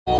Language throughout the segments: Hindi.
हम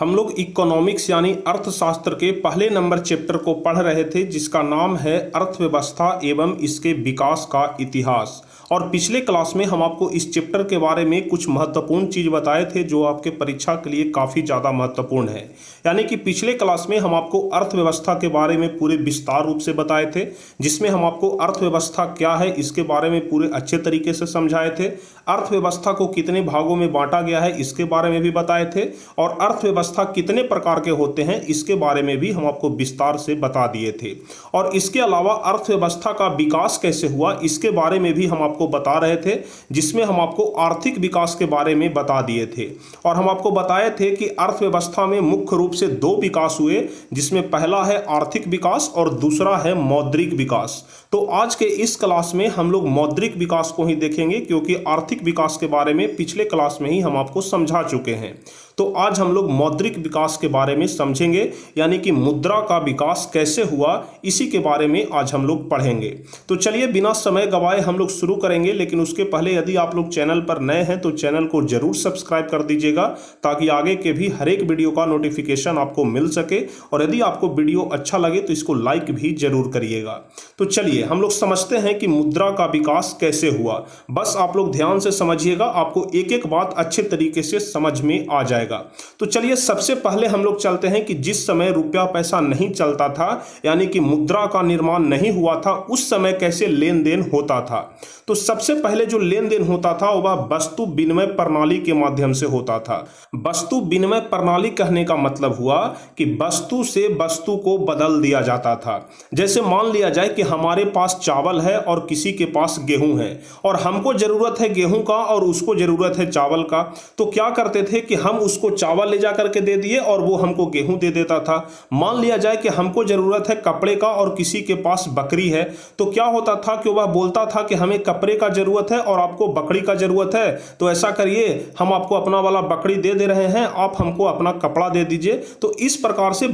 लोग इकोनॉमिक्स यानी अर्थशास्त्र के पहले नंबर चैप्टर को पढ़ रहे थे, जिसका नाम है अर्थव्यवस्था एवं इसके विकास का इतिहास। और पिछले क्लास में हम आपको इस चैप्टर के बारे में कुछ महत्वपूर्ण चीज़ बताए थे जो आपके परीक्षा के लिए काफ़ी ज़्यादा महत्वपूर्ण है। यानी कि पिछले क्लास में हम आपको अर्थव्यवस्था के बारे में पूरे विस्तार रूप से बताए थे, जिसमें हम आपको अर्थव्यवस्था क्या है इसके बारे में पूरे अच्छे तरीके से समझाए थे। अर्थव्यवस्था को कितने भागों में बांटा गया है इसके बारे में भी बताए थे, और अर्थव्यवस्था कितने प्रकार के होते हैं इसके बारे में भी हम आपको विस्तार से बता दिए थे। और इसके अलावा अर्थव्यवस्था का विकास कैसे हुआ इसके बारे में भी हम आपको बता रहे थे, जिसमें हम आपको आर्थिक विकास के बारे में बता दिए थे। और हम आपको बताए थे कि अर्थव्यवस्था में मुख्य रूप से दो विकास हुए, जिसमें पहला है आर्थिक विकास और दूसरा है मौद्रिक विकास। तो आज के इस क्लास में हम लोग मौद्रिक विकास को ही देखेंगे, क्योंकि आर्थिक विकास के बारे में पिछले क्लास में ही हम आपको समझा चुके हैं। तो आज हम लोग मौद्रिक विकास के बारे में समझेंगे, यानी कि मुद्रा का विकास कैसे हुआ इसी के बारे में आज हम लोग पढ़ेंगे। तो चलिए बिना समय गवाए हम लोग शुरू करेंगे, लेकिन उसके पहले यदि आप लोग चैनल पर नए हैं तो चैनल को जरूर सब्सक्राइब कर दीजिएगा, ताकि आगे के भी हर एक वीडियो का नोटिफिकेशन आपको मिल सके। और यदि आपको वीडियो अच्छा लगे तो इसको लाइक भी जरूर करिएगा। तो चलिए हम लोग समझते हैं कि मुद्रा का विकास कैसे हुआ। बस आप लोग ध्यान से समझिएगा, आपको एक एक बात अच्छे तरीके से समझ में आ जाएगा। तो चलिए सबसे पहले हम लोग चलते हैं कि जिस समय रुपया पैसा नहीं चलता था, यानी कि मुद्रा का निर्माण नहीं हुआ था, उस समय कैसे लेन देन होता था। तो सबसे पहले जो लेन देन होता था वह वस्तु विनिमय प्रणाली के माध्यम से होता था। वस्तु विनिमय प्रणाली कहने का मतलब हुआ कि वस्तु से वस्तु को बदल दिया जाता था। जैसे मान लिया जाए कि हमारे पास चावल है और किसी के पास गेहूं है, और हमको जरूरत है गेहूं का और उसको जरूरत है चावल का। तो क्या करते थे कि हम उसको चावल ले जा करके दे दिए और वो हमको गेहूं दे देता था। मान लिया जाए कि हमको जरूरत है कपड़े का और किसी के पास बकरी है, तो क्या होता था कि वह बोलता था कि हमें कपड़े का जरूरत है और आपको बकरी का जरूरत है, तो ऐसा करिए हम आपको अपना वाला बकरी दे रहे हैं, आप हमको अपना कपड़ा दे दीजिए। तो इस प्रकार से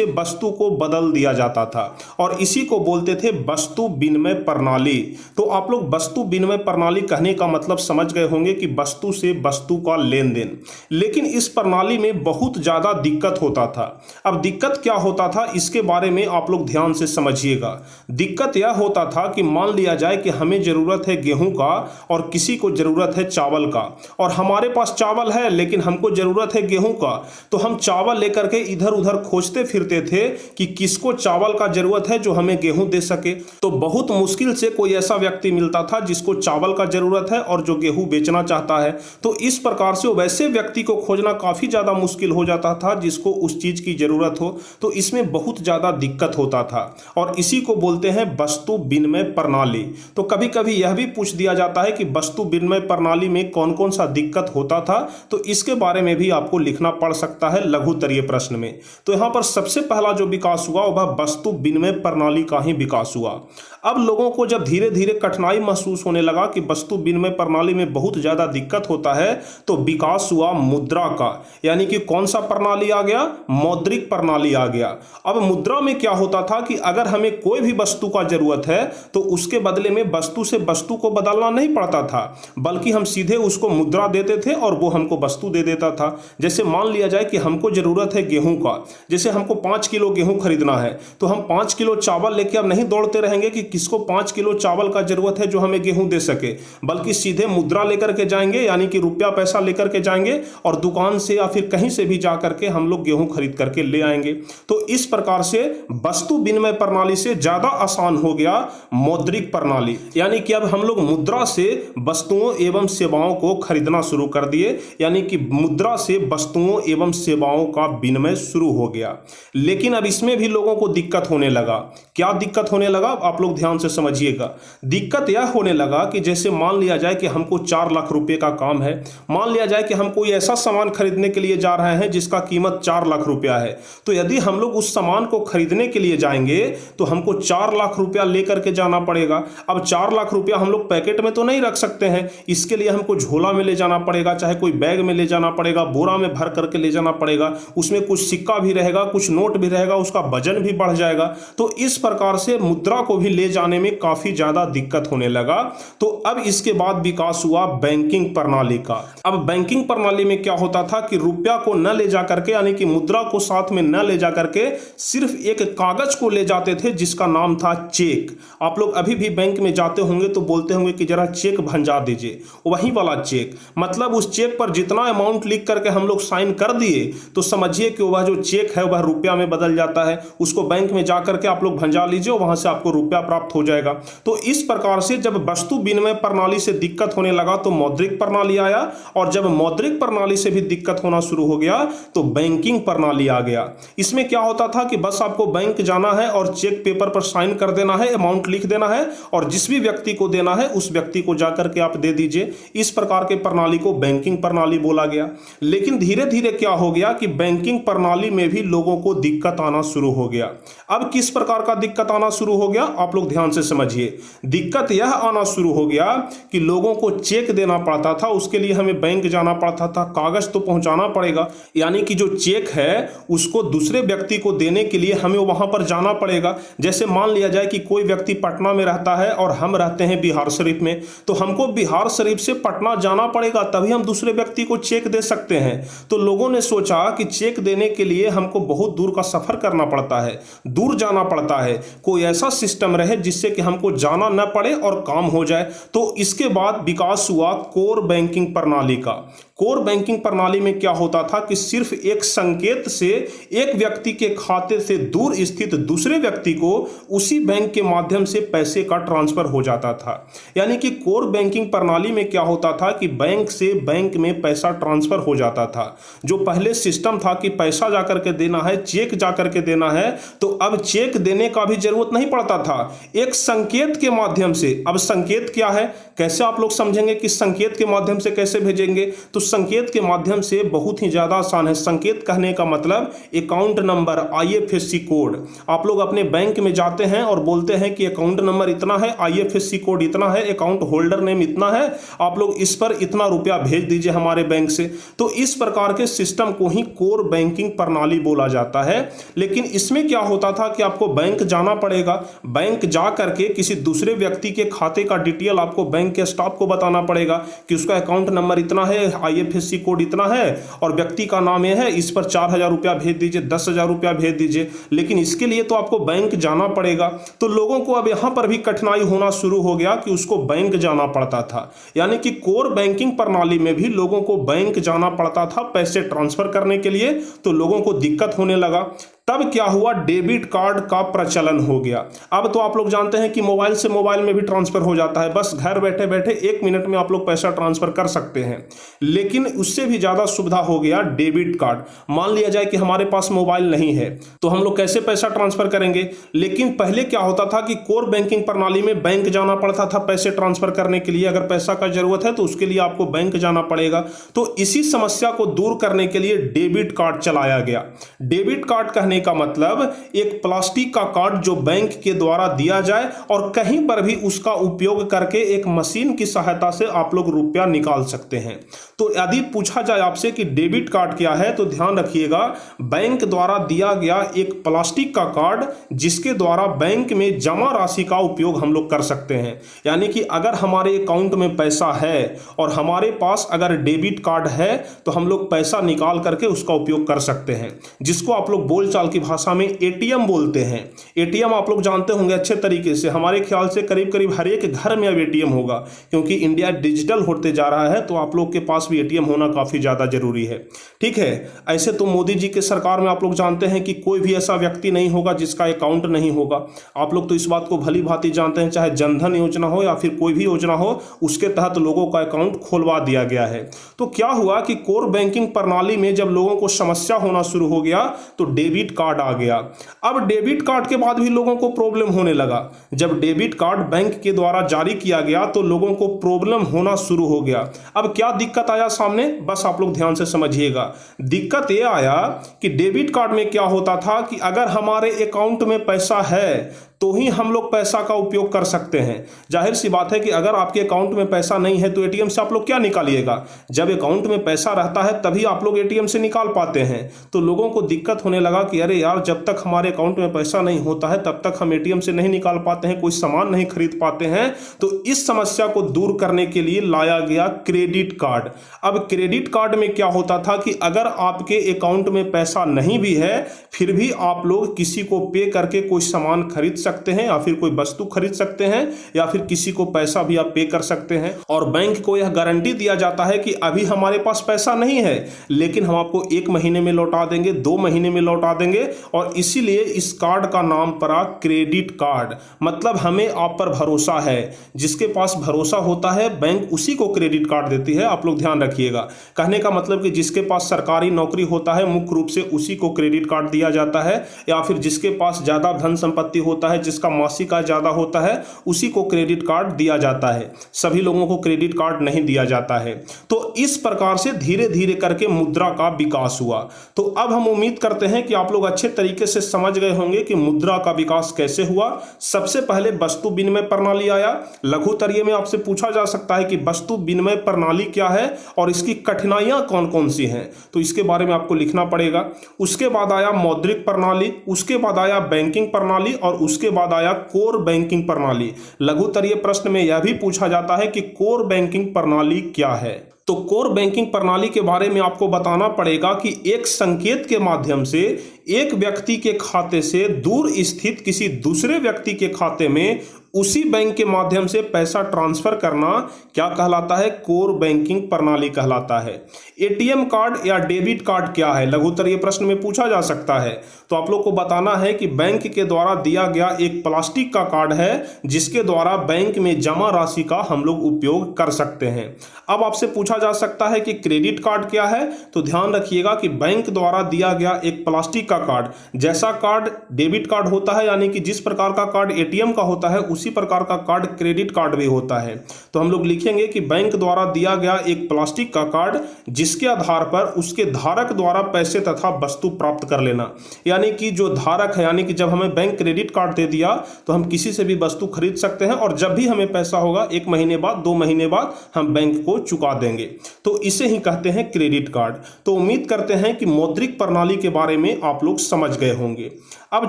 वस्तु को बदल दिया जाता था, और इसी को बोलते थे वस्तु विनिमय प्रणाली। तो आप लोग वस्तु विनिमय प्रणाली कहने का मतलब समझ गए होंगे कि वस्तु से वस्तु का लेन देन। लेकिन इस प्रणाली में बहुत ज्यादा दिक्कत होता था। अब दिक्कत क्या होता था इसके बारे में आप लोग ध्यान से समझिएगा। दिक्कत यह होता था कि मान लिया जाए कि हमें जरूरत है गेहूं का और किसी को जरूरत है चावल का, और हमारे पास चावल है लेकिन हमको जरूरत है गेहूं का। तो हम चावल लेकर के इधर उधर खोजते फिरते थे कि किसको चावल का जरूरत है जो हमें गेहूं दे सके। तो बहुत मुश्किल से कोई ऐसा व्यक्ति मिलता था जिसको चावल का जरूरत है और जो गेहूं बेचना चाहता है। तो इस प्रकार से वैसे व्यक्ति को खोजना काफी ज्यादा मुश्किल हो जाता था जिसको उस चीज की जरूरत हो। तो इसमें बहुत ज्यादा दिक्कत होता था, और इसी को बोलते हैं वस्तु विनिमय प्रणाली। तो कभी कभी यह भी पूछ दिया जाता है कि वस्तु विनिमय प्रणाली में कौन कौन सा दिक्कत होता था, तो इसके बारे में भी आपको लिखना पड़ सकता है लघुत्तरीय प्रश्न में। तो यहां पर सबसे पहला जो विकास हुआ वह वस्तु विनिमय प्रणाली का ही विकास हुआ। अब लोगों को जब धीरे धीरे कठिनाई महसूस होने लगा कि वस्तु विनिमय प्रणाली में बहुत ज्यादा दिक्कत होता है, तो विकास हुआ मुद्रा का। यानी कि कौन सा प्रणाली आ गया? मौद्रिक प्रणाली आ गया। अब मुद्रा में क्या होता था कि अगर हमें कोई भी वस्तु का जरूरत है तो उसके बदले में वस्तु से वस्तु को बदलना नहीं पड़ता था, बल्कि हम सीधे उसको मुद्रा देते थे और वो हमको वस्तु दे देता था। जैसे मान लिया जाए कि हमको जरूरत है गेहूं का, जैसे हमको 5 किलो गेहूं खरीदना है, तो हम 5 किलो चावल लेके अब नहीं दौड़ते रहेंगे कि किसको 5 किलो चावल का जरूरत है जो हमें गेहूं दे सके, बल्कि सीधे मुद्रा लेकर के जाएंगे, यानी कि रुपया पैसा लेकर के जाएंगे और दुकान से या फिर कहीं से भी जा करके हम लोग गेहूं खरीद करके ले आएंगे। तो इस प्रकार से वस्तु विनिमय प्रणाली से ज्यादा आसान हो गया मौद्रिक प्रणाली, यानी कि अब हम लोग मुद्रा से वस्तुओं एवं सेवाओं को खरीदना शुरू कर दिए, यानी कि मुद्रा से वस्तुओं एवं सेवाओं का विनिमय शुरू हो गया। लेकिन अब इसमें भी लोगों को दिक्कत होने लगा। क्या दिक्कत होने लगा आप लोग ध्यान से समझिएगा। दिक्कत यह होने लगा कि जैसे मान लिया जाए कि हमको 4 लाख रुपए का काम है, मान लिया जाए कि हम कोई ऐसा सामान सामान खरीदने के लिए जा रहे हैं जिसका कीमत 4 लाख रुपया है, तो यदि हम लोग उस सामान को खरीदने के लिए जाएंगे तो हमको 4 लाख रुपया लेकर के जाना पड़ेगा। अब 4 लाख रुपया हम लोग पैकेट में तो नहीं रख सकते हैं, इसके लिए हमको झोला में ले जाना पड़ेगा, चाहे कोई बैग में ले जाना पड़ेगा, बोरा में भर करके ले जाना पड़ेगा, उसमें कुछ सिक्का भी रहेगा, कुछ नोट भी रहेगा, उसका वजन भी बढ़ जाएगा। तो इस प्रकार से मुद्रा को भी ले जाने में काफी ज्यादा दिक्कत होने लगा। तो अब इसके बाद विकास हुआ बैंकिंग प्रणाली का। अब बैंकिंग प्रणाली में क्या होता था कि रुपया को न ले जा करके, यानी कि मुद्रा को साथ में न ले जा करके सिर्फ एक कागज को ले जाते थे जिसका नाम था चेक। आप लोग अभी भी बैंक में जाते होंगे तो बोलते होंगे कि जरा चेक भंजा दीजिए, वही वाला चेक। मतलब उस चेक पर जितना अमाउंट लिख करके हम लोग साइन कर दिए तो समझिए कि वह जो चेक है वह रुपया में बदल जाता है। उसको बैंक में जा करके आप लोग भंजा लीजिए, वहां से आपको रुपया प्राप्त हो जाएगा। तो इस प्रकार से जब वस्तु विनिमय प्रणाली से दिक्कत होने लगा तो मौद्रिक प्रणाली आया, और जब मौद्रिक प्रणाली से भी दिक्कत होना शुरू हो गया तो बैंकिंग प्रणाली आ गया। इसमें क्या होता था कि बस आपको बैंक जाना है और चेक पेपर पर साइन कर देना है, अमाउंट लिख देना है, और जिस भी व्यक्ति को देना है उस व्यक्ति को जाकर के आप दे दीजिए। इस प्रकार के प्रणाली को बैंकिंग प्रणाली बोला गया। लेकिन धीरे धीरे क्या हो गया कि बैंकिंग प्रणाली में भी लोगों को दिक्कत आना शुरू हो गया। अब किस प्रकार का दिक्कत आना शुरू हो गया, आप लोग ध्यान से समझिए। दिक्कत यह आना शुरू हो गया कि लोगों को चेक देना पड़ता था, उसके लिए हमें बैंक जाना पड़ता था, कागज तो पहुंचाना पड़ेगा, यानी कि जो चेक है उसको दूसरे व्यक्ति को देने के लिए हमें वहां पर जाना पड़ेगा। जैसे मान लिया जाए कि कोई व्यक्ति पटना में रहता है और हम रहते हैं बिहार शरीफ में, तो हमको बिहार शरीफ से पटना जाना पड़ेगा, तभी हम दूसरे व्यक्ति को चेक दे सकते हैं। तो लोगों ने सोचा कि चेक देने के लिए हमको बहुत दूर का सफर करना पड़ता है, दूर जाना पड़ता है, कोई ऐसा सिस्टम रहे जिससे कि हमको जाना न पड़े और काम हो जाए। तो इसके बाद विकास हुआ कोर बैंकिंग प्रणाली का। कोर बैंकिंग प्रणाली में क्या होता था कि सिर्फ एक संकेत से एक व्यक्ति के खाते से दूर स्थित दूसरे व्यक्ति को उसी बैंक के माध्यम से पैसे का ट्रांसफर हो जाता था। यानी कि कोर बैंकिंग प्रणाली में क्या होता था कि बैंक से बैंक में पैसा ट्रांसफर हो जाता था। जो पहले सिस्टम था कि पैसा जाकर के देना है, चेक जाकर के देना है, तो अब चेक देने का भी जरूरत नहीं पड़ता था, एक संकेत के माध्यम से। अब संकेत क्या है, कैसे आप लोग समझेंगे कि संकेत के माध्यम से कैसे भेजेंगे? तो संकेत के माध्यम से बहुत ही ज्यादा आसान है। संकेत कहने का मतलब अकाउंट नंबर, IFSC कोड। आप लोग अपने बैंक में जाते हैं और बोलते हैं कि अकाउंट नंबर इतना है, IFSC कोड इतना है, अकाउंट होल्डर नेम इतना है, आप लोग इस पर इतना रुपया भेज दीजिए हमारे बैंक से। तो इस प्रकार के सिस्टम को ही कोर बैंकिंग प्रणाली बोला जाता है। लेकिन इसमें क्या होता था कि आपको बैंक जाना पड़ेगा, बैंक जा करके किसी दूसरे व्यक्ति के खाते का डिटेल आपको बैंक के स्टाफ को बताना पड़ेगा कि उसका अकाउंट नंबर इतना है, IFSC कोड इतना है और व्यक्ति का नाम यह है, इस पर 4,000 रुपया भेज दीजिए, 10,000 रुपया भेज दीजिए। लेकिन इसके लिए तो आपको बैंक जाना पड़ेगा। तो लोगों को अब यहां पर भी कठिनाई होना शुरू हो गया कि उसको बैंक जाना पड़ता था। यानी कि कोर बैंकिंग प्रणाली में भी लोगों को बैंक जाना पड़ता था पैसे ट्रांसफर करने के लिए, तो लोगों को दिक्कत होने लगा। तब क्या हुआ, डेबिट कार्ड का प्रचलन हो गया। अब तो आप लोग जानते हैं कि मोबाइल से मोबाइल में भी ट्रांसफर हो जाता है, बस घर बैठे बैठे 1 मिनट में आप लोग पैसा ट्रांसफर कर सकते हैं। लेकिन उससे भी ज्यादा सुविधा हो गया डेबिट कार्ड। मान लिया जाए कि हमारे पास मोबाइल नहीं है तो हम लोग कैसे पैसा ट्रांसफर करेंगे? लेकिन पहले क्या होता था कि कोर बैंकिंग प्रणाली में बैंक जाना पड़ता था पैसे ट्रांसफर करने के लिए। अगर पैसा का जरूरत है तो उसके लिए आपको बैंक जाना पड़ेगा। तो इसी समस्या को दूर करने के लिए डेबिट कार्ड चलाया गया। डेबिट कार्ड कहने का मतलब एक प्लास्टिक का कार्ड जो बैंक के द्वारा दिया जाए और कहीं पर भी उसका उपयोग करके एक मशीन की सहायता से आप लोग रुपया निकाल सकते हैं। तो यदि पूछा जाए आपसे कि डेबिट कार्ड क्या है, तो ध्यान रखिएगा, बैंक द्वारा दिया गया एक प्लास्टिक का कार्ड जिसके द्वारा बैंक में जमा राशि का उपयोग हम लोग कर सकते हैं। यानी कि अगर हमारे अकाउंट में पैसा है और हमारे पास अगर डेबिट कार्ड है तो हम लोग पैसा निकाल करके उसका उपयोग कर सकते हैं, जिसको आप लोग बोलचाल की भाषा में ATM बोलते हैं। ATM आप लोग जानते होंगे अच्छे तरीके से। हमारे ख्याल से करीब करीब हर एक घर में अब ATM होगा, क्योंकि इंडिया डिजिटल होते जा रहा है, तो आप लोग के पास भी ATM होना काफी ज्यादा जरूरी है। ठीक है, ऐसे तो मोदी जी के सरकार में आप लोग जानते हैं कि कोई भी ऐसा व्यक्ति नहीं होगा जिसका अकाउंट नहीं होगा। आप लोग तो इस बात को भली भांति जानते हैं, चाहे जनधन योजना हो या फिर कोई भी योजना हो, उसके तहत लोगों का अकाउंट खोलवा दिया गया है। तो क्या हुआ कि कोर बैंकिंग प्रणाली में जब लोगों को समस्या होना शुरू हो गया तो डेबिट कार्ड आ गया। अब डेबिट कार्ड के बाद भी लोगों को प्रॉब्लम होने लगा। जब डेबिट कार्ड बैंक के द्वारा जारी किया गया तो लोगों को प्रॉब्लम होना शुरू हो गया। अब क्या दिक्कत आया सामने, बस आप लोग ध्यान से समझिएगा। दिक्कत यह आया कि डेबिट कार्ड में क्या होता था कि अगर हमारे अकाउंट में पैसा है तो ही हम लोग पैसा का उपयोग कर सकते हैं। जाहिर सी बात है कि अगर आपके अकाउंट में पैसा नहीं है तो एटीएम से आप लोग क्या निकालिएगा। जब अकाउंट में पैसा रहता है तभी आप लोग एटीएम से निकाल पाते हैं। तो लोगों को दिक्कत होने लगा कि अरे यार, जब तक हमारे अकाउंट में पैसा नहीं होता है तब तक हम एटीएम से नहीं निकाल पाते हैं, कोई सामान नहीं खरीद पाते हैं। तो इस समस्या को दूर करने के लिए लाया गया क्रेडिट कार्ड। अब क्रेडिट कार्ड में क्या होता था कि अगर आपके अकाउंट में पैसा नहीं भी है फिर भी आप लोग किसी को पे करके कोई सामान खरीद सकते हैं या फिर कोई वस्तु खरीद सकते हैं या फिर किसी को पैसा भी आप पे कर सकते हैं। और बैंक को यह गारंटी दिया जाता है कि अभी हमारे पास पैसा नहीं है लेकिन हम आपको 1 महीने में लौटा देंगे, 2 महीने में लौटा देंगे। और इसीलिए इस कार्ड का नाम पड़ा क्रेडिट कार्ड। मतलब हमें आप पर भरोसा है, जिसके पास भरोसा होता है बैंक उसी को क्रेडिट कार्ड देती है। आप लोग ध्यान रखिएगा। कहने का मतलब कि जिसके पास सरकारी नौकरी होता है मुख्य रूप से उसी को क्रेडिट कार्ड दिया जाता है, या फिर जिसके पास ज्यादा धन संपत्ति होता है, जिसका मासिक आय ज्यादा होता है, उसी को क्रेडिट कार्ड दिया जाता है। सभी लोगों को क्रेडिट कार्ड नहीं दिया जाता है। तो इस प्रकार से धीरे धीरे करके मुद्रा का विकास हुआ। तो अब हम उम्मीद करते हैं कि आप लोग अच्छे तरीके से समझ गए होंगे कि मुद्रा का विकास कैसे हुआ। सबसे पहले वस्तु विनिमय प्रणाली आया। लघुतरीय में आपसे पूछा जा सकता है कि वस्तु विनिमय प्रणाली क्या है और इसकी कठिनाइयां कौन कौन सी हैं, तो इसके बारे में आपको लिखना पड़ेगा। उसके बाद आया मौद्रिक प्रणाली, उसके बाद आया बैंकिंग प्रणाली और उसके बाद आया कोर बैंकिंग प्रणाली। लघुतरीय प्रश्न में यह भी पूछा जाता है कि कोर बैंकिंग प्रणाली क्या है। तो कोर बैंकिंग प्रणाली के बारे में आपको बताना पड़ेगा कि एक संकेत के माध्यम से एक व्यक्ति के खाते से दूर स्थित किसी दूसरे व्यक्ति के खाते में उसी बैंक के माध्यम से पैसा ट्रांसफर करना क्या कहलाता है, कोर बैंकिंग प्रणाली कहलाता है। एटीएम कार्ड या डेबिट कार्ड क्या है, लघुतरीय प्रश्न में पूछा जा सकता है। तो आप लोग को बताना है कि बैंक के द्वारा दिया गया एक प्लास्टिक का कार्ड है जिसके द्वारा बैंक में जमा राशि का हम लोग उपयोग कर सकते हैं। अब आपसे पूछा जा सकता है कि क्रेडिट कार्ड क्या है, तो ध्यान रखिएगा कि बैंक द्वारा दिया गया एक प्लास्टिक का कार्ड, जैसा कार्ड डेबिट कार्ड होता है यानी कि जिस प्रकार का कार्ड एटीएम का होता है उसी प्रकार का कार्ड क्रेडिट कार्ड भी होता है। तो हम लोग लिखेंगे कि बैंक द्वारा दिया गया एक प्लास्टिक का कार्ड जिसके आधार पर उसके धारक द्वारा पैसे तथा वस्तु प्राप्त कर लेना। यानी कि जो धारक है, यानी कि जब हमें बैंक क्रेडिट कार्ड दे दिया तो हम किसी से भी वस्तु खरीद सकते हैं और जब भी हमें पैसा होगा 1 महीने बाद 2 महीने बाद हम बैंक को चुका देंगे। तो इसे ही कहते हैं क्रेडिट कार्ड। तो उम्मीद करते हैं कि मौद्रिक प्रणाली के बारे में आप लोग समझ गए होंगे। अब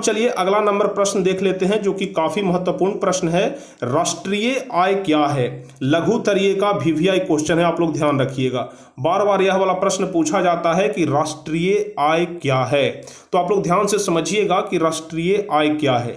चलिए अगला नंबर प्रश्न देख लेते हैं जो कि काफी महत्वपूर्ण प्रश्न है। राष्ट्रीय आय क्या है, लघुतरीय का VVI क्वेश्चन है, आप लोग ध्यान रखिएगा। बार बार यह वाला प्रश्न पूछा जाता है कि राष्ट्रीय आय क्या है। तो आप लोग ध्यान से समझिएगा कि राष्ट्रीय आय क्या है।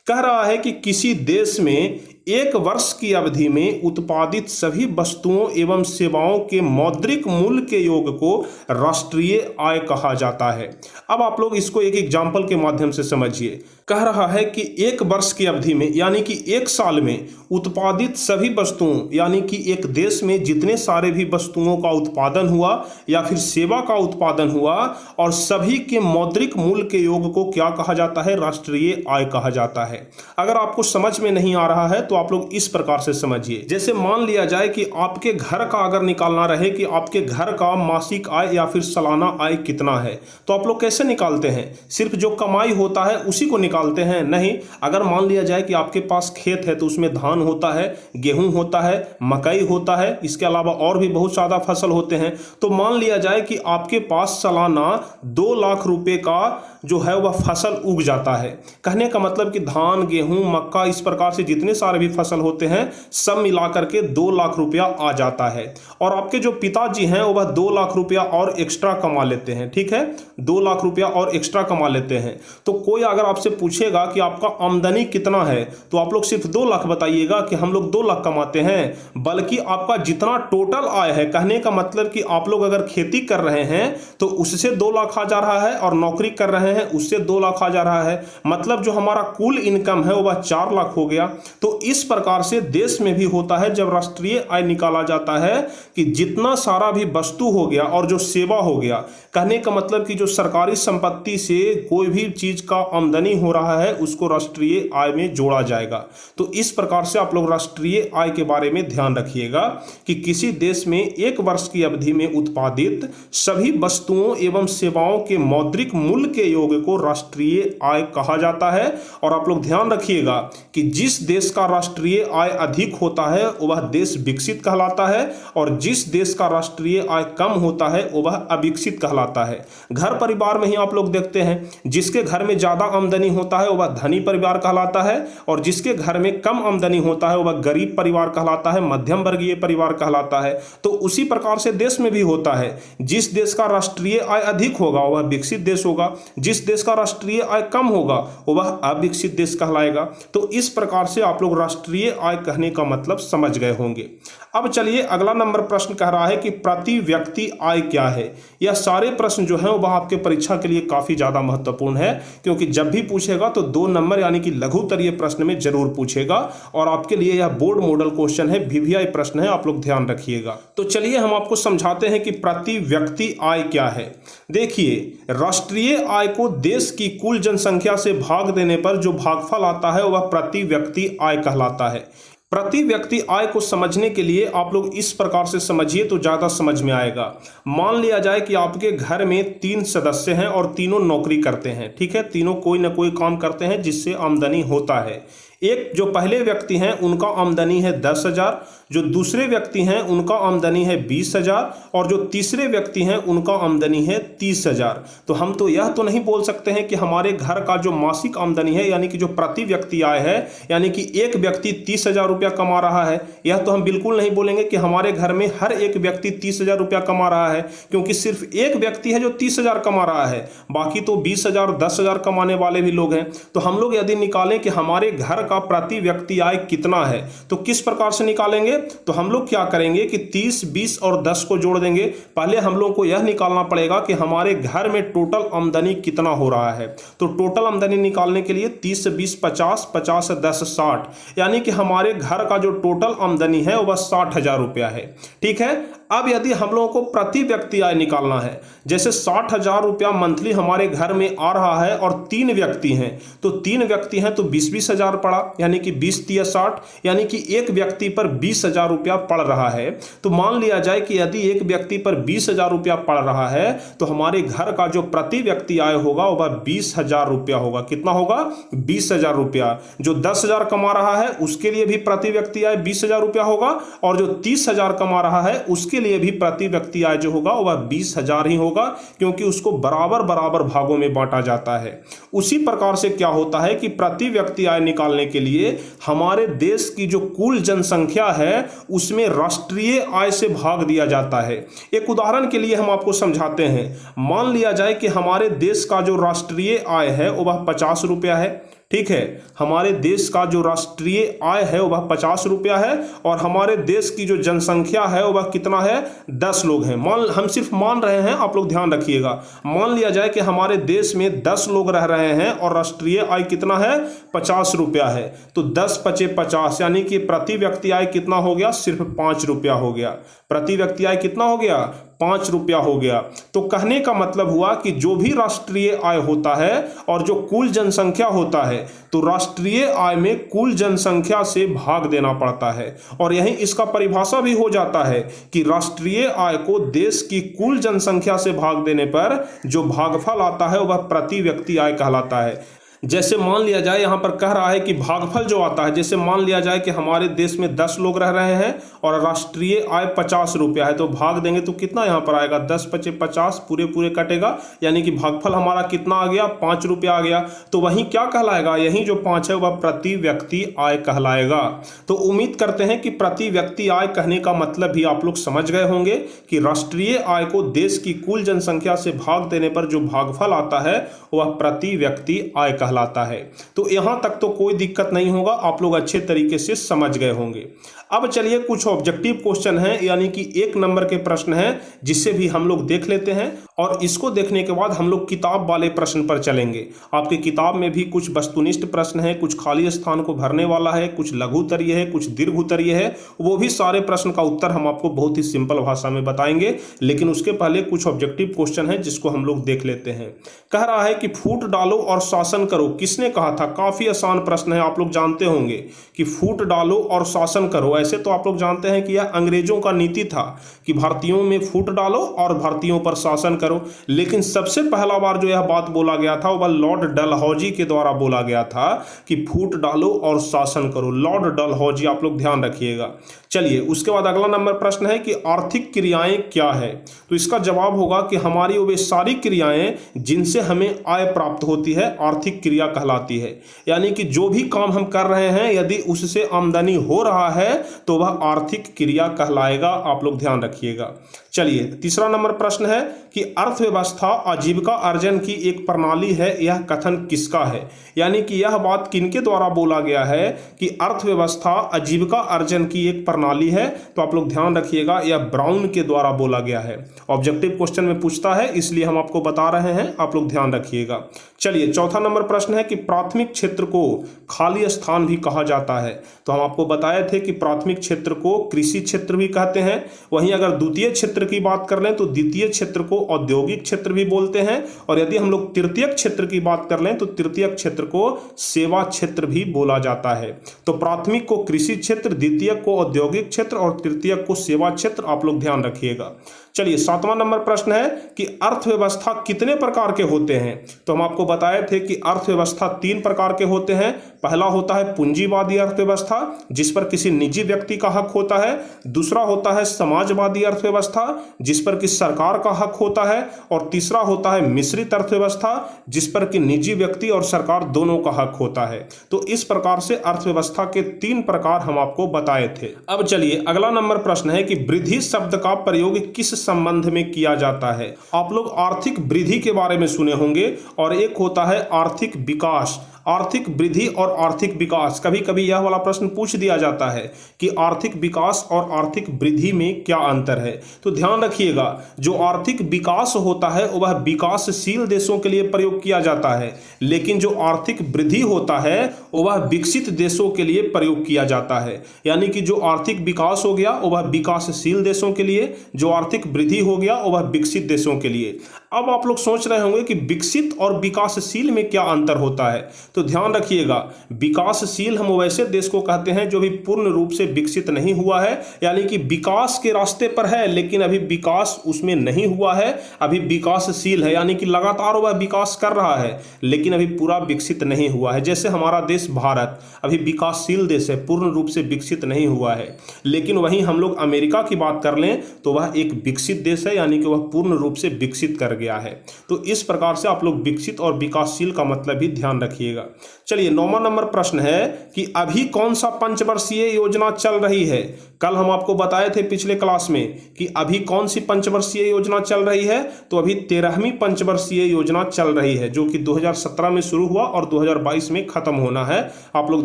कह रहा है कि किसी देश में 1 वर्ष की अवधि में उत्पादित सभी वस्तुओं एवं सेवाओं के मौद्रिक मूल्य के योग को राष्ट्रीय आय कहा जाता है। अब आप लोग इसको एक एग्जाम्पल के माध्यम से समझिए। कह रहा है कि 1 वर्ष की अवधि में यानी कि 1 साल में उत्पादित सभी वस्तुओं, यानी कि एक देश में जितने सारे भी वस्तुओं का उत्पादन हुआ या फिर सेवा का उत्पादन हुआ और सभी के मौद्रिक मूल्य के योग को क्या कहा जाता है, राष्ट्रीय आय कहा जाता है। अगर आपको समझ में नहीं आ रहा है तो आप लोग इस प्रकार से समझिए। जैसे मान लिया जाए कि आपके घर का अगर निकालना रहे कि आपके घर का मासिक आय या फिर सालाना आय कितना है, तो आप लोग कैसे निकालते हैं? सिर्फ जो कमाई होता है उसी को निकालते हैं? नहीं। अगर मान लिया जाए कि आपके पास खेत है तो उसमें धान होता है, गेहूं होता है, मकई होता है, इसके अलावा और भी बहुत ज्यादा फसल होते हैं। तो मान लिया जाए कि आपके पास सालाना 2 लाख रुपए का जो है वह फसल उग जाता है। कहने का मतलब कि धान, गेहूं, मक्का, इस प्रकार से जितने सारे भी फसल होते हैं सब मिलाकर के 2 लाख रुपया आ जाता है। और आपके जो पिताजी हैं वह 2 लाख रुपया और एक्स्ट्रा कमा लेते हैं। ठीक है, 2 लाख रुपया और एक्स्ट्रा कमा लेते हैं। तो कोई अगर आपसे पूछेगा कि आपका आमदनी कितना है तो आप लोग सिर्फ 2 लाख बताइएगा कि हम लोग 2 लाख कमाते हैं, बल्कि आपका जितना टोटल आय है, कहने का मतलब कि आप लोग अगर खेती कर रहे हैं तो उससे 2 लाख आ जा रहा है और नौकरी कर रहे हैं उससे 2 लाख आ जा रहा है। मतलब जो हमारा कुल इनकम है वह 4 लाख हो गया। तो इस प्रकार से देश में भी होता है जब राष्ट्रीय आय निकाला जाता है कि जितना सारा भी वस्तु हो गया और जो सेवा हो गया, कहने का मतलब कि जो सरकारी संपत्ति से कोई भी चीज का आमदनी हो रहा है उसको राष्ट्रीय आय में जोड़ा जाएगा। तो इस प्रकार से आप लोग राष्ट्रीय आय के बारे में ध्यान रखिएगा कि किसी देश में एक वर्ष की अवधि में उत्पादित सभी वस्तुओं एवं सेवाओं के मौद्रिक मूल्य के योग को राष्ट्रीय आय कहा जाता है। और आप लोग ध्यान रखिएगा कि जिस देश का राष्ट्रीय आय अधिक होता है वह देश विकसित कहलाता है और जिस देश का राष्ट्रीय आय कम होता है वह अविकसित कहलाता है। घर परिवार में ही आप लोग देखते हैं, जिसके घर में ज्यादा आमदनी होता है वह धनी परिवार कहलाता है और जिसके घर में कम आमदनी होता है वह गरीब परिवार कहलाता है, मध्यम वर्गीय परिवार कहलाता है। तो उसी प्रकार से देश में भी होता है, जिस देश का राष्ट्रीय आय अधिक होगा वह विकसित देश होगा, जिस देश का राष्ट्रीय आय कम होगा वह अविकसित देश कहलाएगा। तो इस प्रकार से आप लोग राष्ट्रीय आय कहने का मतलब समझ गए होंगे। अब चलिए अगला नंबर प्रश्न कह रहा है कि प्रति व्यक्ति आय क्या है। यह सारे प्रश्न जो है वह आपके परीक्षा के लिए काफी ज्यादा महत्वपूर्ण है, क्योंकि जब भी पूछेगा तो 2 नंबर यानी कि लघुत्तरीय प्रश्न में जरूर पूछेगा और आपके लिए यह बोर्ड मॉडल क्वेश्चन है, वीवीआई प्रश्न है, आप लोग ध्यान रखिएगा। तो चलिए हम आपको समझाते हैं कि प्रति व्यक्ति आय क्या है। देखिए, राष्ट्रीय आय को देश की कुल जनसंख्या से भाग देने पर जो भागफल आता है वह प्रति व्यक्ति आय कहलाता है। प्रति व्यक्ति आय को समझने के लिए आप लोग इस प्रकार से समझिए तो ज्यादा समझ में आएगा। मान लिया जाए कि आपके घर में 3 सदस्य हैं और तीनों नौकरी करते हैं, ठीक है, तीनों कोई ना कोई काम करते हैं जिससे आमदनी होता है। एक जो पहले व्यक्ति हैं उनका आमदनी है 10,000, जो दूसरे व्यक्ति हैं उनका आमदनी है 20,000 और जो तीसरे व्यक्ति हैं उनका आमदनी है 30,000। तो हम तो यह तो नहीं बोल सकते हैं कि हमारे घर का जो मासिक आमदनी है यानी कि जो प्रति व्यक्ति आय है, यानी कि एक व्यक्ति 30,000 रुपया कमा रहा है, यह तो हम बिल्कुल नहीं बोलेंगे कि हमारे घर में हर एक व्यक्ति 30,000 रुपया कमा रहा है, क्योंकि सिर्फ एक व्यक्ति है जो 30,000 कमा रहा है, बाकी तो 20,000 10,000 कमाने वाले भी लोग हैं। तो हम लोग यदि निकालें कि हमारे घर का प्रति व्यक्ति आय कितना है तो किस प्रकार से निकालेंगे। तो हम लोग क्या करेंगे कि 30, 20 और 10 को जोड़ देंगे। पहले हम लोग को यह निकालना पड़ेगा कि हमारे घर में टोटल आमदनी कितना हो रहा है। तो टोटल आमदनी निकालने के लिए 30 से 20 50, 50 से 10 60, यानी कि हमारे घर का जो टोटल आमदनी है वह 60,000 रुपया है। ठीक है, अब यदि हम लोगों को प्रति व्यक्ति आय निकालना है, जैसे 60,000 रुपया मंथली हमारे घर में आ रहा है और 3 व्यक्ति हैं, तो 3 व्यक्ति हैं तो 20,000 पड़ा, यानी कि 20 × 60, यानी कि एक व्यक्ति पर 20,000 रुपया पड़ रहा है। तो मान लिया जाए कि यदि एक व्यक्ति पर 20,000 रुपया पड़ रहा है तो हमारे घर का जो प्रति व्यक्ति आय होगा वह 20,000 रुपया होगा। कितना होगा? 20,000 रुपया। जो 10,000 कमा रहा है उसके लिए भी प्रति व्यक्ति आय 20,000 रुपया होगा और जो 30,000 कमा रहा है उसके लिए भी प्रति व्यक्ति आय जो होगा वह 20,000 ही होगा, क्योंकि उसको बराबर बराबर भागों में बांटा जाता है। उसी प्रकार से क्या होता है कि प्रति व्यक्ति आय निकालने के लिए हमारे देश की जो कुल जनसंख्या है उसमें राष्ट्रीय आय से भाग दिया जाता है। एक उदाहरण के लिए हम आपको समझाते हैं। मान लिया जाए कि हमारे देश का जो राष्ट्रीय आय है वह 50 रुपया है। ठीक है, हमारे देश का जो राष्ट्रीय आय है वह 50 रुपया है और हमारे देश की जो जनसंख्या है वह कितना है? 10 लोग हैं। हम सिर्फ मान रहे हैं, आप लोग ध्यान रखिएगा। मान लिया जाए कि हमारे देश में 10 लोग रह रहे हैं और राष्ट्रीय आय कितना है? 50 रुपया है। तो 10 × 5 = 50, यानी कि प्रति व्यक्ति आय कितना हो गया? सिर्फ 5 रुपया हो गया। प्रति व्यक्ति आय कितना हो गया? 5 रुपया हो गया। तो कहने का मतलब हुआ कि जो भी राष्ट्रीय आय होता है और जो कुल जनसंख्या होता है तो राष्ट्रीय आय में कुल जनसंख्या से भाग देना पड़ता है। और यही इसका परिभाषा भी हो जाता है कि राष्ट्रीय आय को देश की कुल जनसंख्या से भाग देने पर जो भागफल आता है वह प्रति व्यक्ति आय कहलाता है। जैसे मान लिया जाए, यहाँ पर कह रहा है कि भागफल जो आता है, जैसे मान लिया जाए कि हमारे देश में 10 लोग रह रहे हैं और राष्ट्रीय आय 50 रुपया है, तो भाग देंगे तो कितना यहाँ पर आएगा? 10 × 5 = 50, पूरे पूरे कटेगा, यानी कि भागफल हमारा कितना आ गया? 5 रुपया आ गया। तो वहीं क्या कहलाएगा? यहीं जो 5 है वह प्रति व्यक्ति आय कहलाएगा। तो उम्मीद करते हैं कि प्रति व्यक्ति आय कहने का मतलब भी आप लोग समझ गए होंगे कि राष्ट्रीय आय को देश की कुल जनसंख्या से भाग देने पर जो भागफल आता है वह प्रति व्यक्ति आय कहलाता है। तो यहां तक तो कोई दिक्कत नहीं होगा, आप लोग अच्छे तरीके से समझ गए होंगे। अब चलिए कुछ ऑब्जेक्टिव क्वेश्चन हैं, यानी कि 1 नंबर के प्रश्न हैं, जिससे भी हम लोग देख लेते हैं और इसको देखने के बाद हम लोग किताब वाले प्रश्न पर चलेंगे। आपकी किताब में भी कुछ वस्तुनिष्ठ प्रश्न है, कुछ खाली स्थान को भरने वाला है, कुछ लघु उत्तरीय है, कुछ दीर्घ उत्तरीय है। वो भी सारे प्रश्न का उत्तर हम आपको बहुत ही सिंपल भाषा में बताएंगे, लेकिन उसके पहले कुछ ऑब्जेक्टिव क्वेश्चन है जिसको हम लोग देख लेते हैं। कह रहा है कि फूट डालो और शासन करो, किसने कहा था? काफी आसान प्रश्न है, आप लोग जानते होंगे कि फूट डालो और शासन करो। ऐसे तो आप लोग जानते हैं कि यह अंग्रेजों का नीति था कि भारतीयों में फूट डालो और भारतीयों पर शासन करो, लेकिन सबसे पहला बार जो यह बात बोला गया था वह लॉर्ड डलहौजी के द्वारा बोला गया था कि फूट डालो और शासन करो। लॉर्ड डलहौजी, आप लोग ध्यान रखिएगा। चलिए उसके बाद अगला नंबर प्रश्न है कि आर्थिक क्रियाएं क्या है? तो इसका जवाब होगा कि हमारी वे सारी क्रियाएं जिनसे हमें आय प्राप्त होती है आर्थिक क्रिया कहलाती है। यानी कि जो भी काम हम कर रहे हैं यदि उससे आमदनी हो रहा है तो वह आर्थिक क्रिया कहलाएगा। आप लोग ध्यान रखिएगा। चलिए तीसरा नंबर प्रश्न है कि अर्थव्यवस्था आजीविका अर्जन की एक प्रणाली है, यह कथन किसका है? यानी कि यह बात किनके द्वारा बोला गया है कि अर्थव्यवस्था आजीविका अर्जन की एक प्रणाली है? तो आप लोग ध्यान रखिएगा, यह ब्राउन के द्वारा बोला गया है। ऑब्जेक्टिव क्वेश्चन में पूछता है इसलिए हम आपको बता रहे हैं, आप लोग ध्यान रखिएगा। चलिए चौथा नंबर प्रश्न है कि प्राथमिक क्षेत्र को खाली स्थान भी कहा जाता है। तो हम आपको बताए थे कि प्राथमिक क्षेत्र को कृषि क्षेत्र भी कहते हैं। वहीं अगर द्वितीय क्षेत्र की बात कर लें तो द्वितीय क्षेत्र को औद्योगिक क्षेत्र भी बोलते हैं, और यदि हम लोग तृतीयक क्षेत्र की बात कर लें तो तृतीयक क्षेत्र को सेवा क्षेत्र भी बोला जाता है। तो प्राथमिक को कृषि क्षेत्र, द्वितीयक को औद्योगिक क्षेत्र और तृतीयक को सेवा क्षेत्र, आप लोग ध्यान रखिएगा। चलिए सातवां नंबर प्रश्न है कि अर्थव्यवस्था कितने प्रकार के होते हैं? तो हम आपको बताए थे कि अर्थव्यवस्था 3 प्रकार के होते हैं। पहला होता है पूंजीवादी अर्थव्यवस्था, जिस पर किसी निजी व्यक्ति का हक होता है। दूसरा होता है समाजवादी अर्थव्यवस्था, जिस पर कि सरकार का हक होता है। और तीसरा होता है मिश्रित अर्थव्यवस्था, जिस पर कि निजी व्यक्ति और सरकार दोनों का हक होता है। तो इस प्रकार से अर्थव्यवस्था के 3 प्रकार हम आपको बताए थे। अब चलिए अगला नंबर प्रश्न है कि वृद्धि शब्द का प्रयोग किस संबंध में किया जाता है? आप लोग आर्थिक वृद्धि के बारे में सुने होंगे, और एक होता है आर्थिक विकास। आर्थिक वृद्धि और आर्थिक विकास, कभी कभी यह वाला प्रश्न पूछ दिया जाता है कि आर्थिक विकास और आर्थिक वृद्धि में क्या अंतर है। तो ध्यान रखिएगा, जो आर्थिक विकास होता है वह विकासशील देशों के लिए प्रयोग किया जाता है, लेकिन जो आर्थिक वृद्धि होता है वह विकसित देशों के लिए प्रयोग किया जाता है। यानी कि जो आर्थिक विकास हो गया वह विकासशील देशों के लिए, जो आर्थिक वृद्धि हो गया वह विकसित देशों के लिए। अब आप लोग सोच रहे होंगे कि विकसित और विकासशील में क्या अंतर होता है? तो ध्यान रखिएगा, विकासशील हम वैसे देश को कहते हैं जो भी पूर्ण रूप से विकसित नहीं हुआ है, यानी कि विकास के रास्ते पर है लेकिन अभी विकास उसमें नहीं हुआ है, अभी विकासशील है, यानी कि लगातार वह विकास कर रहा है लेकिन अभी पूरा विकसित नहीं हुआ है। जैसे हमारा देश भारत अभी विकासशील देश है, पूर्ण रूप से विकसित नहीं हुआ है। लेकिन वहीं हम लोग अमेरिका की बात कर लें तो वह एक विकसित देश है, यानी कि वह पूर्ण रूप से विकसित कर गया है। तो इस प्रकार से आप लोग विकसित और विकासशील का मतलब भी ध्यान रखिएगा। चलिए 9वां नंबर प्रश्न है कि अभी कौन सा पंचवर्षीय योजना चल रही है? कल हम आपको बताए थे पिछले क्लास में कि अभी कौन सी पंचवर्षीय योजना चल रही है। तो अभी 13वीं पंचवर्षीय योजना चल रही है, जो कि 2017 में शुरू हुआ और 2022 में खत्म होना है। आप लोग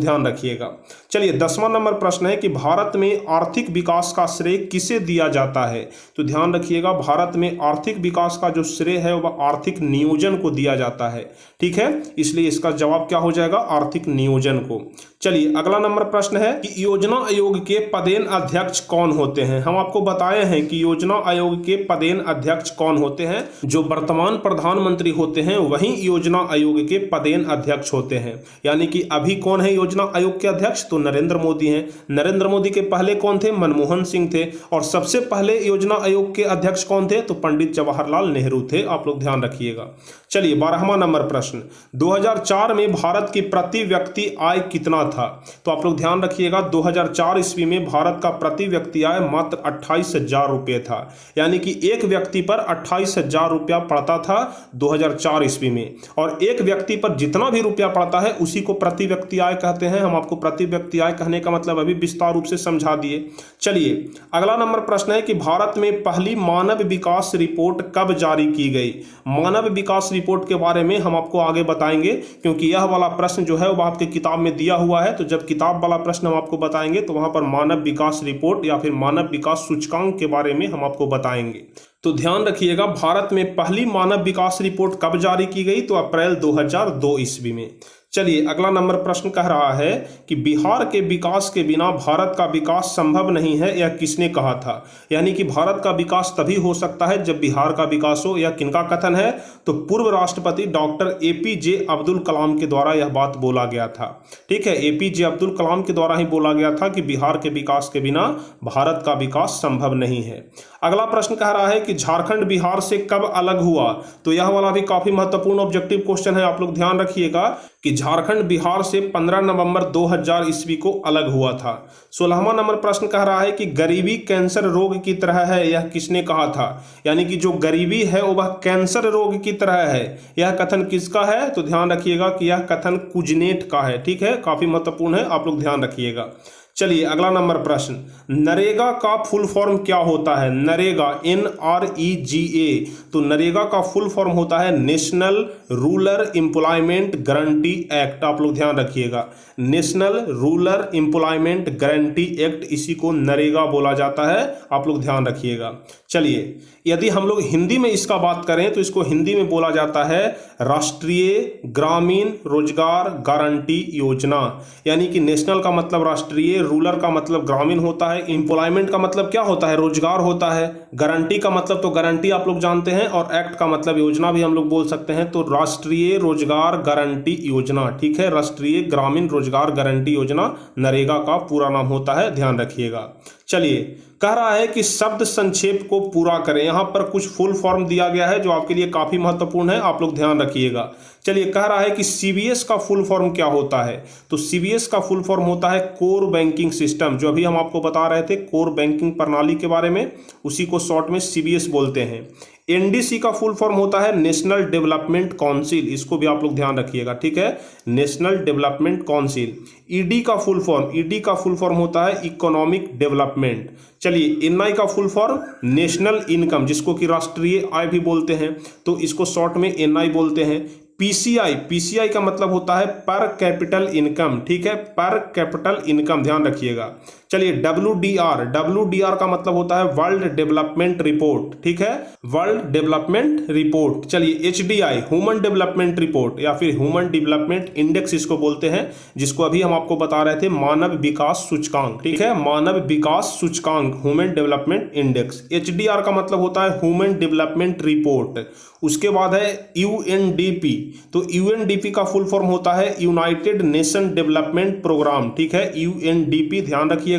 ध्यान रखिएगा। चलिए 10वां नंबर प्रश्न है कि भारत में आर्थिक विकास का श्रेय किसे दिया जाता है? तो ध्यान रखिएगा, भारत में आर्थिक विकास का जो श्रेय है वह आर्थिक नियोजन को दिया जाता है। ठीक है, इसलिए इसका जवाब क्या हो जाएगा? आर्थिक नियोजन को। चलिए अगला नंबर प्रश्न है कि योजना आयोग के पदेन अध्यक्ष कौन होते हैं? हम आपको बताए हैं कि योजना आयोग के पदेन अध्यक्ष कौन होते हैं। जो वर्तमान प्रधानमंत्री होते हैं वही योजना आयोग के पदेन अध्यक्ष होते हैं। यानी कि अभी कौन है योजना आयोग के अध्यक्ष? तो नरेंद्र मोदी हैं। नरेंद्र मोदी के पहले कौन थे? मनमोहन सिंह थे। और सबसे पहले योजना आयोग के अध्यक्ष कौन थे? तो पंडित जवाहरलाल नेहरू थे। आप लोग ध्यान रखिएगा। चलिए 12वां नंबर प्रश्न, 2004 में भारत की प्रति व्यक्ति आय कितना था? तो आप लोग ध्यान रखिएगा, 2004 ईस्वी में भारत का प्रति व्यक्ति आय मात्र 28,000 रुपये था। यानी कि एक व्यक्ति पर 28,000 रुपया पड़ता था 2004 ईस्वी में। और एक व्यक्ति पर जितना भी रुपया पड़ता है उसी को प्रति व्यक्ति आय कहते हैं। हम आपको प्रति व्यक्ति आय कहने का मतलब अभी विस्तार रूप से समझा दिए। चलिए अगला नंबर प्रश्न है कि भारत में पहली मानव विकास रिपोर्ट कब जारी की गई? मानव विकास रिपोर्ट के बारे में हम आपको आगे बताएंगे, क्योंकि यह वाला प्रश्न जो है वो आपके किताब में दिया हुआ है, तो जब किताब वाला प्रश्न हम आपको बताएंगे तो वहां पर मानव विकास रिपोर्ट या फिर मानव विकास सूचकांक के बारे में हम आपको बताएंगे। तो ध्यान रखिएगा, भारत में पहली मानव विकास रिपोर्ट कब जारी की गई? तो अप्रैल 2002 ईस्वी में। चलिए अगला नंबर प्रश्न कह रहा है कि बिहार के विकास के बिना भारत का विकास संभव नहीं है, यह किसने कहा था? यानी कि भारत का विकास तभी हो सकता है जब बिहार का विकास हो, यह किनका कथन है? तो पूर्व राष्ट्रपति डॉक्टर एपीजे अब्दुल कलाम के द्वारा यह बात बोला गया था। ठीक है, एपीजे अब्दुल कलाम के द्वारा ही बोला गया था कि बिहार के विकास के बिना भारत का विकास संभव नहीं है। अगला प्रश्न कह रहा है कि झारखंड बिहार से कब अलग हुआ? तो यह वाला भी काफी महत्वपूर्ण ऑब्जेक्टिव क्वेश्चन है, आप लोग ध्यान रखिएगा कि झारखंड बिहार से 15 नवंबर 2000 ईस्वी को अलग हुआ था। 16वां नंबर प्रश्न कह रहा है कि गरीबी कैंसर रोग की तरह है, यह किसने कहा था? यानी कि जो गरीबी है वह कैंसर रोग की तरह है, यह कथन किसका है? तो ध्यान रखिएगा कि यह कथन कुजनेट का है। ठीक है, काफी महत्वपूर्ण है, आप लोग ध्यान रखिएगा। चलिए अगला नंबर प्रश्न, नरेगा का फुल फॉर्म क्या होता है? नरेगा, NREGA, तो नरेगा का फुल फॉर्म होता है national rural employment guarantee act. आप लोग ध्यान रखिएगा, national rural employment guarantee act, इसी को नरेगा बोला जाता है, आप लोग ध्यान रखिएगा। चलिए यदि हम लोग हिंदी में इसका बात करें तो इसको हिंदी में बोला जाता है राष्ट्रीय ग्रामीण रोजगार गारंटी योजना। यानी कि नेशनल का मतलब राष्ट्रीय, रूरल का मतलब ग्रामीण होता है, एम्प्लॉयमेंट का मतलब क्या होता है? रोजगार होता है, गारंटी का मतलब तो गारंटी आप लोग जानते हैं, और एक्ट का मतलब योजना भी हम लोग बोल सकते हैं। तो राष्ट्रीय रोजगार गारंटी योजना, ठीक है, राष्ट्रीय ग्रामीण रोजगार गारंटी योजना नरेगा का पूरा नाम होता है, ध्यान रखिएगा। चलिए कह रहा है कि शब्द संक्षेप को पूरा करें। यहां पर कुछ फुल फॉर्म दिया गया है जो आपके लिए काफी महत्वपूर्ण है, आप लोग ध्यान रखिएगा। चलिए कह रहा है कि सीबीएस का फुल फॉर्म क्या होता है? तो सीबीएस का फुल फॉर्म होता है कोर बैंकिंग सिस्टम, जो अभी हम आपको बता रहे थे कोर बैंकिंग प्रणाली के बारे में, उसी को शॉर्ट में सीबीएस बोलते हैं। एनडीसी का फुल फॉर्म होता है नेशनल डेवलपमेंट काउंसिल, इसको भी आप लोग ध्यान रखिएगा। ठीक है, नेशनल डेवलपमेंट काउंसिल। ईडी का फुल फॉर्म होता है इकोनॉमिक डेवलपमेंट। चलिए एनआई का फुल फॉर्म नेशनल इनकम, जिसको कि राष्ट्रीय आय भी बोलते हैं, तो इसको शॉर्ट में एनआई बोलते हैं। पीसीआई का मतलब होता है पर कैपिटल इनकम। ठीक है, पर कैपिटल इनकम, ध्यान रखिएगा। चलिए डब्ल्यूडीआर का मतलब होता है वर्ल्ड डेवलपमेंट रिपोर्ट। ठीक है, वर्ल्ड डेवलपमेंट रिपोर्ट। चलिए एचडीआई ह्यूमन डेवलपमेंट रिपोर्ट या फिर ह्यूमन डेवलपमेंट इंडेक्स इसको बोलते हैं, जिसको अभी हम आपको बता रहे थे मानव विकास सूचकांक। ठीक है, मानव विकास सूचकांक, ह्यूमन डेवलपमेंट इंडेक्स। एचडीआर का मतलब होता है ह्यूमन डेवलपमेंट रिपोर्ट। उसके बाद है यूएनडीपी, तो यूएनडीपी का फुल फॉर्म होता है यूनाइटेड नेशन डेवलपमेंट प्रोग्राम। ठीक है, यूएनडीपी, ध्यान रखिएगा,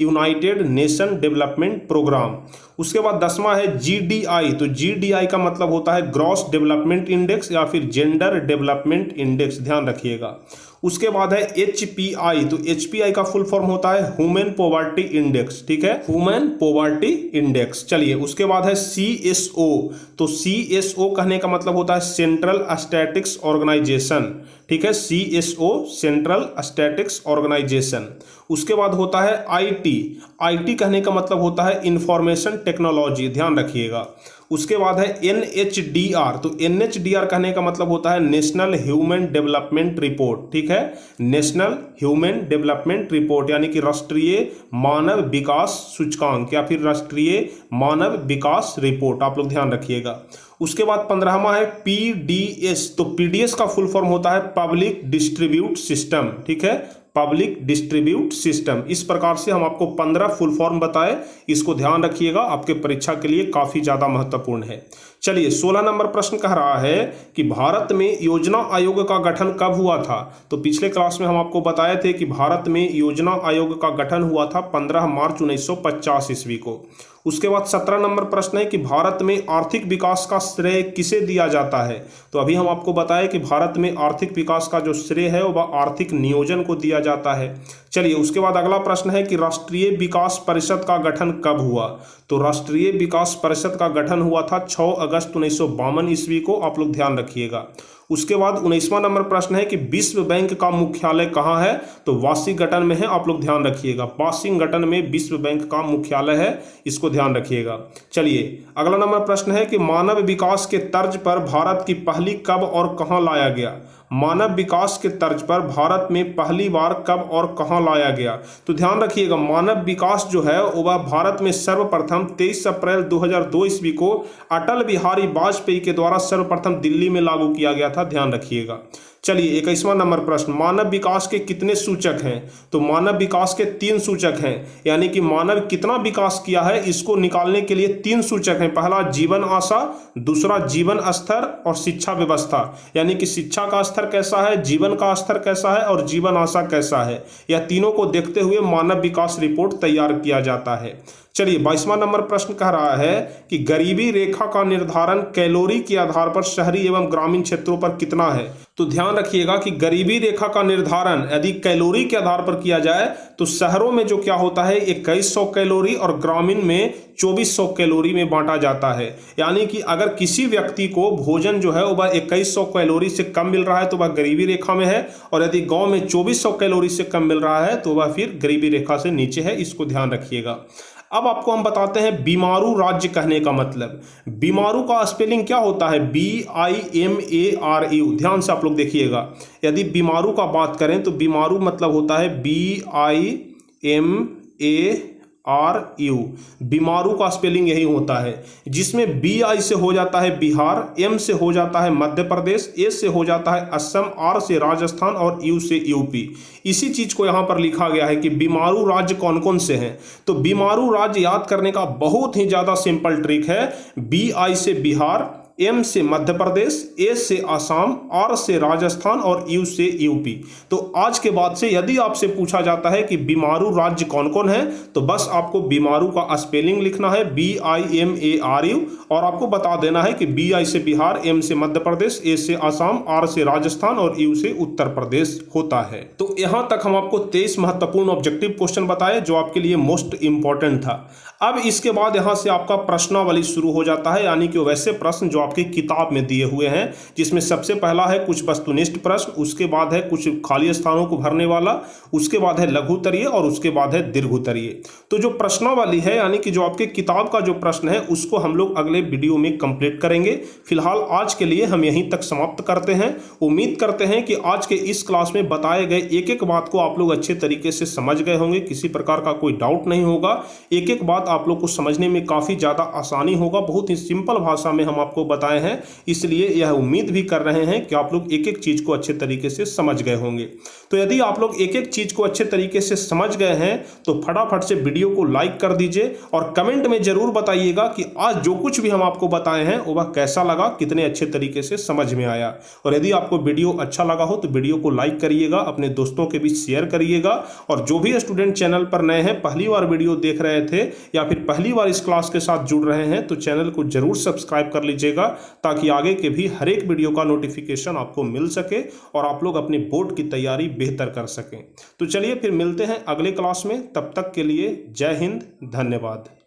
यूनाइटेड नेशन डेवलपमेंट प्रोग्राम। उसके बाद 10वां है जीडीआई, तो जीडीआई का मतलब होता है ग्रॉस डेवलपमेंट इंडेक्स या फिर जेंडर डेवलपमेंट इंडेक्स, ध्यान रखिएगा। उसके बाद है एचपीआई, तो एचपीआई का फुल फॉर्म होता है ह्यूमन पॉवर्टी इंडेक्स। ठीक है, ह्यूमन पॉवर्टी इंडेक्स। चलिए उसके बाद है सीएसओ, तो सीएसओ कहने का मतलब होता है सेंट्रल स्टैटिस्टिक्स ऑर्गेनाइजेशन। ठीक है, सीएसओ सेंट्रल स्टैटिस्टिक्स ऑर्गेनाइजेशन। उसके बाद होता है आईटी कहने का मतलब होता है इंफॉर्मेशन टेक्नोलॉजी, ध्यान रखिएगा। उसके बाद है एनएचडीआर, तो एनएचडीआर कहने का मतलब होता है नेशनल ह्यूमन डेवलपमेंट रिपोर्ट। ठीक है, नेशनल ह्यूमन डेवलपमेंट रिपोर्ट, यानी कि राष्ट्रीय मानव विकास सूचकांक या फिर राष्ट्रीय मानव विकास रिपोर्ट, आप लोग ध्यान रखिएगा। उसके बाद 15वां है पीडीएस, तो पीडीएस का फुल फॉर्म होता है पब्लिक डिस्ट्रीब्यूट सिस्टम। ठीक है, पब्लिक डिस्ट्रीब्यूट सिस्टम। इस प्रकार से हम आपको 15 फुल फॉर्म बताए, इसको ध्यान रखिएगा, आपके परीक्षा के लिए काफी ज्यादा महत्वपूर्ण है। चलिए 16 नंबर प्रश्न कह रहा है कि भारत में योजना आयोग का गठन कब हुआ था? तो पिछले क्लास में हम आपको बताए थे कि भारत में योजना आयोग का गठन हुआ था 15 मार्च 1950 ईस्वी को। उसके बाद 17 नंबर प्रश्न है कि भारत में आर्थिक विकास का श्रेय किसे दिया जाता है? तो अभी हम आपको बताएं कि भारत में आर्थिक विकास का जो श्रेय है वह आर्थिक नियोजन को दिया जाता है। चलिए उसके बाद अगला प्रश्न है कि राष्ट्रीय विकास परिषद का गठन कब हुआ? तो राष्ट्रीय विकास परिषद का गठन हुआ था 6 अगस्त 1952 ईस्वी को, आप लोग ध्यान रखिएगा। उसके बाद 19वां नंबर प्रश्न है कि विश्व बैंक का मुख्यालय कहाँ है, तो वाशिंगटन में है। आप लोग ध्यान रखिएगा, वाशिंगटन में विश्व बैंक का मुख्यालय है, इसको ध्यान रखिएगा। चलिए अगला नंबर प्रश्न है कि मानव विकास के तर्ज पर भारत की पहली कब और कहाँ लाया गया। मानव विकास के तर्ज पर भारत में पहली बार कब और कहाँ लाया गया, तो ध्यान रखिएगा मानव विकास जो है वह भारत में सर्वप्रथम 23 अप्रैल 2002 ईस्वी को अटल बिहारी वाजपेयी के द्वारा सर्वप्रथम दिल्ली में लागू किया गया था, ध्यान रखिएगा। चलिए 21वां नंबर प्रश्न, मानव विकास के कितने सूचक हैं, तो मानव विकास के 3 सूचक हैं, यानी कि मानव कितना विकास किया है इसको निकालने के लिए 3 सूचक हैं। पहला जीवन आशा, दूसरा जीवन स्तर और शिक्षा व्यवस्था, यानी कि शिक्षा का स्तर कैसा है, जीवन का स्तर कैसा है और जीवन आशा कैसा है, यह तीनों को देखते हुए मानव विकास रिपोर्ट तैयार किया जाता है। चलिए 22वां नंबर प्रश्न कह रहा है कि गरीबी रेखा का निर्धारण कैलोरी के आधार पर शहरी एवं ग्रामीण क्षेत्रों पर कितना है, तो ध्यान रखिएगा कि गरीबी रेखा का निर्धारण यदि कैलोरी के आधार पर किया जाए तो शहरों में जो क्या होता है 2100 कैलोरी और ग्रामीण में 2400 कैलोरी में बांटा जाता है। यानी कि अगर किसी व्यक्ति को भोजन जो है वह 2100 कैलोरी से कम मिल रहा है तो वह गरीबी रेखा में है, और यदि गांव में 2400 कैलोरी से कम मिल रहा है तो वह फिर गरीबी रेखा से नीचे है, इसको ध्यान रखिएगा। अब आपको हम बताते हैं बीमारू राज्य कहने का मतलब। बीमारू का स्पेलिंग क्या होता है, BIMARU। ध्यान से आप लोग देखिएगा, यदि बीमारू का बात करें तो बीमारू मतलब होता है BIMARU। बीमारू का स्पेलिंग यही होता है, जिसमें BI से हो जाता है बिहार, M से हो जाता है मध्य प्रदेश, A से हो जाता है असम, R से राजस्थान और U से यूपी। इसी चीज को यहाँ पर लिखा गया है कि बीमारू राज्य कौन कौन से हैं। तो बीमारू राज्य याद करने का बहुत ही ज्यादा सिंपल ट्रिक है, BI से बिहार, M से मध्य प्रदेश, A से आसाम, R से राजस्थान और U से यूपी। तो आज के बाद से यदि आपसे पूछा जाता है कि बीमारू राज्य कौन कौन है तो बस आपको बीमारू का स्पेलिंग लिखना है BIMARU, और आपको बता देना है कि BI से बिहार, M से मध्य प्रदेश, A से आसाम, R से राजस्थान और U से उत्तर प्रदेश होता है। तो यहाँ तक हम आपको 23 महत्वपूर्ण ऑब्जेक्टिव क्वेश्चन बताए जो आपके लिए मोस्ट इंपॉर्टेंट था। अब इसके बाद यहाँ से आपका प्रश्नावली शुरू हो जाता है, यानी कि वैसे प्रश्न जो आपकी किताब में दिए हुए हैं, जिसमें सबसे पहला है कुछ वस्तुनिष्ठ प्रश्न, उसके बाद है कुछ खाली स्थानों को भरने वाला, उसके बाद है लघु उत्तरीय और उसके बाद है दीर्घ उत्तरीय। तो जो प्रश्नावली है यानी कि जो आपके किताब का जो प्रश्न है उसको हम लोग अगले वीडियो में कंप्लीट करेंगे। फिलहाल आज के लिए हम यहीं तक समाप्त करते हैं। उम्मीद करते हैं कि आज के इस क्लास में बताए गए एक एक बात को आप लोग अच्छे तरीके से समझ गए होंगे, किसी प्रकार का कोई डाउट नहीं होगा। एक एक बात आप लोग को समझने में काफ़ी ज़्यादा आसानी होगा, बहुत ही सिंपल भाषा में हम आपको बताए हैं, इसलिए यह उम्मीद भी कर रहे हैं कि आप लोग एक एक चीज़ को अच्छे तरीके से समझ गए होंगे। तो यदि आप लोग एक एक चीज़ को अच्छे तरीके से समझ गए हैं तो फटाफट से वीडियो को लाइक कर दीजिए और कमेंट में ज़रूर बताइएगा कि आज जो कुछ भी हम आपको बताए हैं वह कैसा लगा, कितने अच्छे तरीके से समझ में आया। और यदि आपको वीडियो अच्छा लगा हो तो वीडियो को लाइक करिएगा, अपने दोस्तों के बीच शेयर करिएगा, और जो भी स्टूडेंट चैनल पर नए हैं, पहली बार वीडियो देख रहे थे या फिर पहली बार इस क्लास के साथ जुड़ रहे हैं तो चैनल को जरूर सब्सक्राइब कर लीजिएगा, ताकि आगे के भी हर एक वीडियो का नोटिफिकेशन आपको मिल सके और आप लोग अपने बोर्ड की तैयारी बेहतर कर सकें। तो चलिए फिर मिलते हैं अगले क्लास में, तब तक के लिए जय हिंद, धन्यवाद।